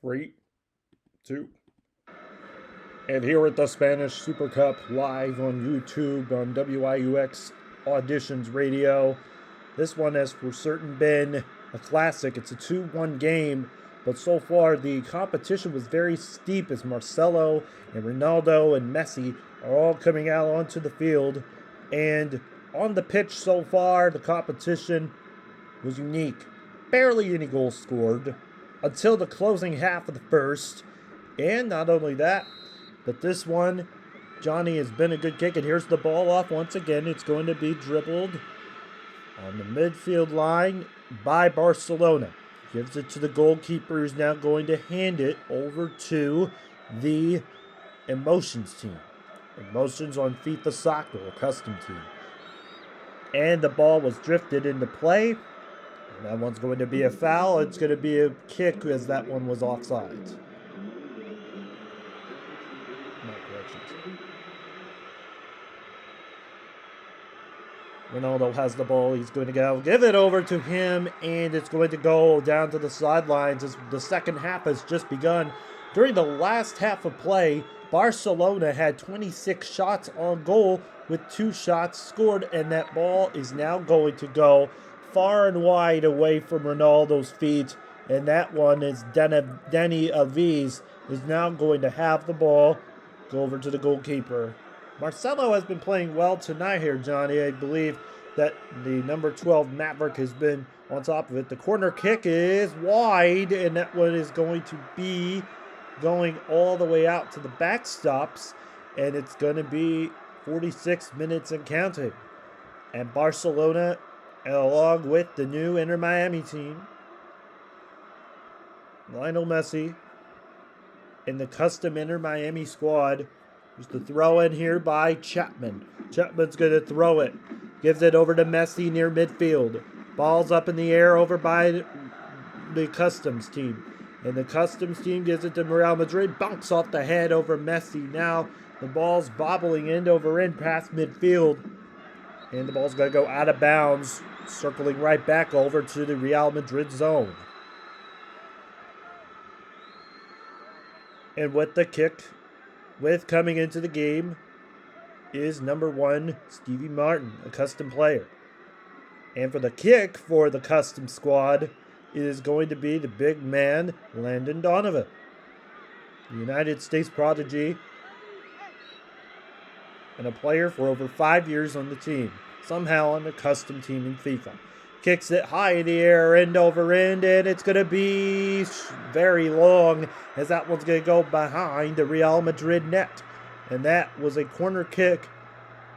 3, 2. And here at the Spanish Super Cup live on YouTube on WIUX Auditions Radio. This one has for certain been a classic. It's a 2-1 game, but so far the competition was very steep as Marcelo and Ronaldo and Messi are all coming out onto the field. And on the pitch so far, the competition was unique. Barely any goals scored until the closing half of the first. And not only that, but this one, Johnny, has been a good kick. And here's the ball off once again. It's going to be dribbled on the midfield line by Barcelona. Gives it to the goalkeeper, who's now going to hand it over to the Emotions team. Emotions on FIFA Soccer, a custom team. And the ball was drifted into play. And that one's going to be a foul. It's going to be a kick as that one was offside. Ronaldo has the ball. He's going to go give it over to him, and it's going to go down to the sidelines as the second half has just begun. During the last half of play, Barcelona had 26 shots on goal with 2 shots scored, and that ball is now going to go far and wide away from Ronaldo's feet, and that one is Dani Alves is now going to have the ball, go over to the goalkeeper. Marcelo has been playing well tonight here, Johnny. I believe that the number 12 Maverick has been on top of it. The corner kick is wide, and that one is going to be going all the way out to the backstops, and it's going to be 46 minutes and counting. And Barcelona, along with the new Inter Miami team, Lionel Messi, and the custom Inter Miami squad. There's the throw in here by Chapman. Chapman's going to throw it. Gives it over to Messi near midfield. Ball's up in the air over by the Customs team. And the Customs team gives it to Real Madrid. Bounce off the head over Messi. Now the ball's bobbling end over end past midfield. And the ball's going to go out of bounds. Circling right back over to the Real Madrid zone. And with the kick, coming into the game, is number 1, Stevie Martin, a custom player. And for the kick for the custom squad, it is going to be the big man, Landon Donovan, the United States prodigy, and a player for over 5 years on the team, somehow on the custom team in FIFA. Kicks it high in the air, end over end, and it's going to be very long as that one's going to go behind the Real Madrid net. And that was a corner kick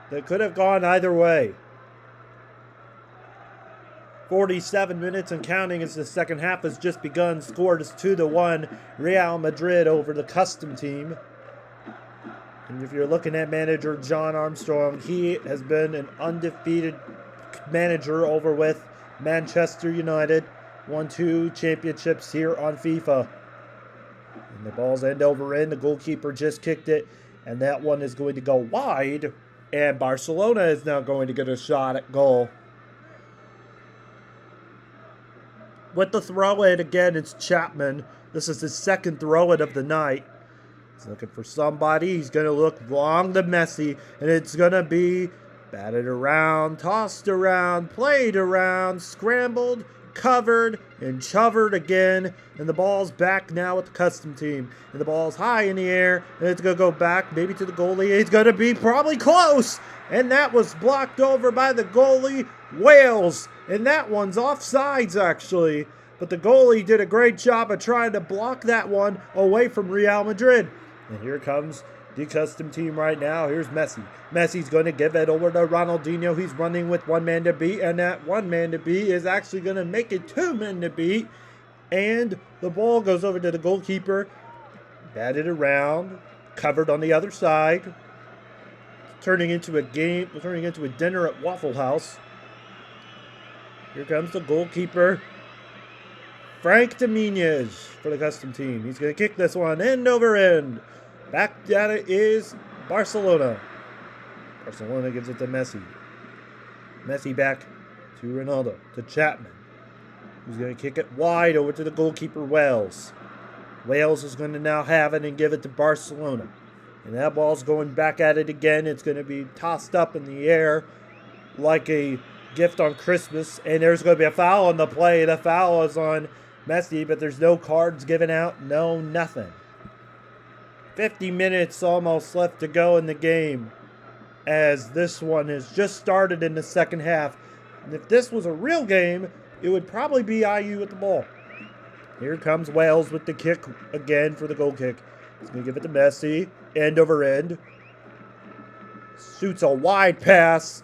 that could have gone either way. 47 minutes and counting as the second half has just begun. Scored is 2-1 Real Madrid over the custom team. And if you're looking at manager John Armstrong, he has been an undefeated manager over with Manchester United. Won 2 championships here on FIFA. And the ball's end over end. The goalkeeper just kicked it. And that one is going to go wide. And Barcelona is now going to get a shot at goal. With the throw-in, again, it's Chapman. This is his second throw-in of the night. He's looking for somebody. He's going to look long to Messi. And it's going to be batted around, tossed around, played around, scrambled, covered, and chovered again. And the ball's back now with the custom team. And the ball's high in the air. And it's going to go back maybe to the goalie. It's going to be probably close. And that was blocked over by the goalie, Wales. And that one's offsides, actually. But the goalie did a great job of trying to block that one away from Real Madrid. And here comes the custom team right now. Here's Messi. Messi's going to give it over to Ronaldinho. He's running with 1 man to beat. And that 1 man to beat is actually going to make it 2 men to beat. And the ball goes over to the goalkeeper. Batted around. Covered on the other side. Turning into a dinner at Waffle House. Here comes the goalkeeper, Frank Dominguez, for the custom team. He's going to kick this one end over end. Back at it is Barcelona. Barcelona gives it to Messi. Messi back to Ronaldo, to Chapman. Who's going to kick it wide over to the goalkeeper, Wales. Wales is going to now have it and give it to Barcelona. And that ball's going back at it again. It's going to be tossed up in the air like a gift on Christmas. And there's going to be a foul on the play. The foul is on Messi, but there's no cards given out. No, nothing. 50 minutes almost left to go in the game, as this one has just started in the second half. And if this was a real game, it would probably be IU with the ball. Here comes Wales with the kick again for the goal kick. He's going to give it to Messi. End over end. Shoots a wide pass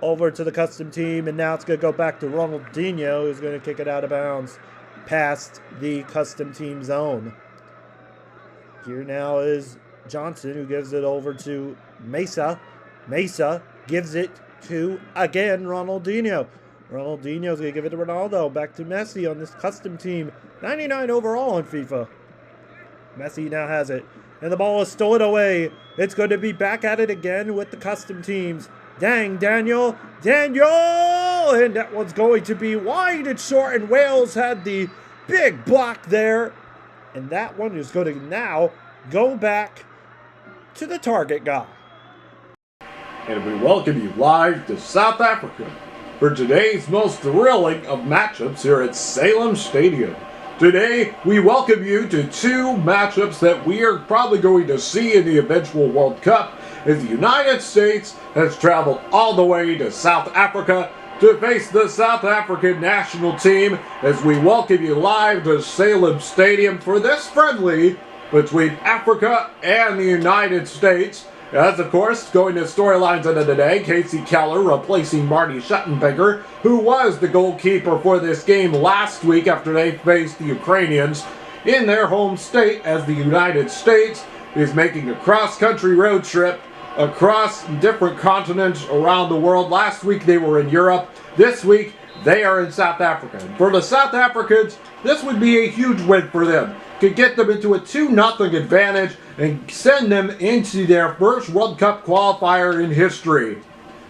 over to the custom team. And now it's going to go back to Ronaldinho, who's going to kick it out of bounds past the custom team zone. Here now is Johnson, who gives it over to Mesa. Mesa gives it to, again, Ronaldinho. Ronaldinho's going to give it to Ronaldo. Back to Messi on this custom team. 99 overall in FIFA. Messi now has it. And the ball is stolen away. It's going to be back at it again with the custom teams. Dang, Daniel. Daniel! And that one's going to be wide and short. And Wales had the big block there. And that one is going to now go back to the target guy. And we welcome you live to South Africa for today's most thrilling of matchups here at Salem Stadium. Today, we welcome you to two matchups that we are probably going to see in the eventual World Cup, as the United States has traveled all the way to South Africa to face the South African national team, as we welcome you live to Salem Stadium for this friendly between Africa and the United States. As, of course, going to storylines of the day, Casey Keller replacing Marty Schuttenbecker, who was the goalkeeper for this game last week after they faced the Ukrainians in their home state, as the United States is making a cross-country road trip across different continents around the world. Last week they were in Europe. This week they are in South Africa. For the South Africans, this would be a huge win for them. Could get them into a 2-0 advantage and send them into their first World Cup qualifier in history.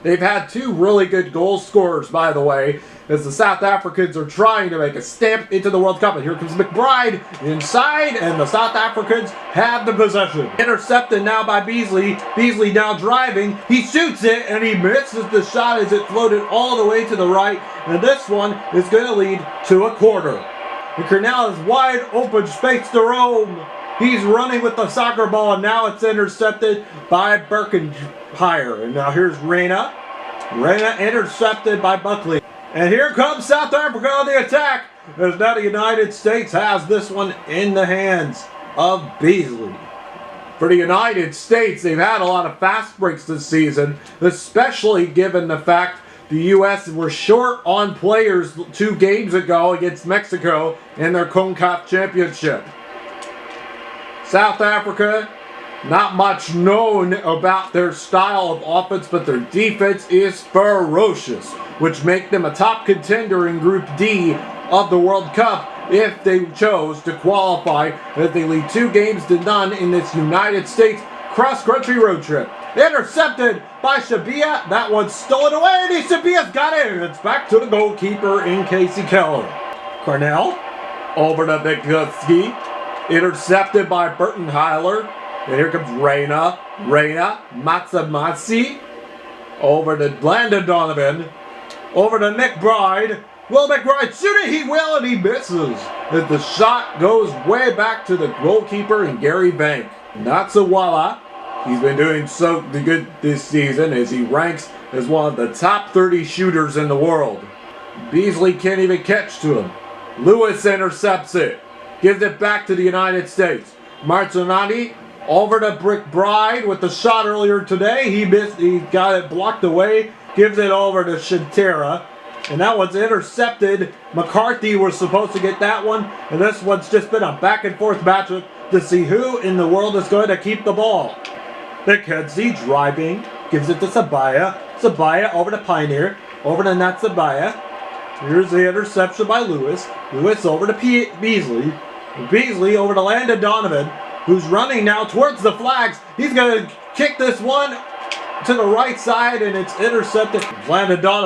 They've had two really good goal scorers, by the way, as the South Africans are trying to make a stamp into the World Cup. And here comes McBride inside, and the South Africans have the possession. Intercepted now by Beasley. Beasley now driving. He shoots it, and he misses the shot as it floated all the way to the right. And this one is going to lead to a quarter. And Cornell is wide open space to roam. He's running with the soccer ball, and now it's intercepted by Birkenhire. And now here's Reina. Reina intercepted by Buckley. And here comes South Africa on the attack, as now the United States has this one in the hands of Beasley. For the United States, they've had a lot of fast breaks this season, especially given the fact the U.S. were short on players 2 games ago against Mexico in their CONCACAF championship. South Africa, not much known about their style of offense, but their defense is ferocious, which make them a top contender in Group D of the World Cup if they chose to qualify, as they lead 2-0 in this United States cross-country road trip. Intercepted by Shabia. That one's stolen away, and Shabia's got it. It's back to the goalkeeper in Casey Keller. Cornell over to Vikuski. Intercepted by Birkenheiler. And here comes Reina. Reina. Matsamasi. Over to Landon Donovan. Over to McBride. Will McBride shoot it? He will, and he misses. As the shot goes way back to the goalkeeper in Gary Bank. Natsawala. He's been doing so good this season as he ranks as one of the top 30 shooters in the world. Beasley can't even catch to him. Lewis intercepts it. Gives it back to the United States. Martinelli over to McBride with the shot earlier today. He missed. He got it blocked away. Gives it over to Shintera. And that one's intercepted. McCarthy was supposed to get that one. And this one's just been a back and forth matchup to see who in the world is going to keep the ball. McKenzie driving, gives it to Sabaya. Sabaya over to Pioneer, over to Natsabaya. Here's the interception by Lewis. Lewis over to Beasley. Beasley over to Landon Donovan, who's running now towards the flags. He's going to kick this one to the right side, and it's intercepted. Landon Donovan.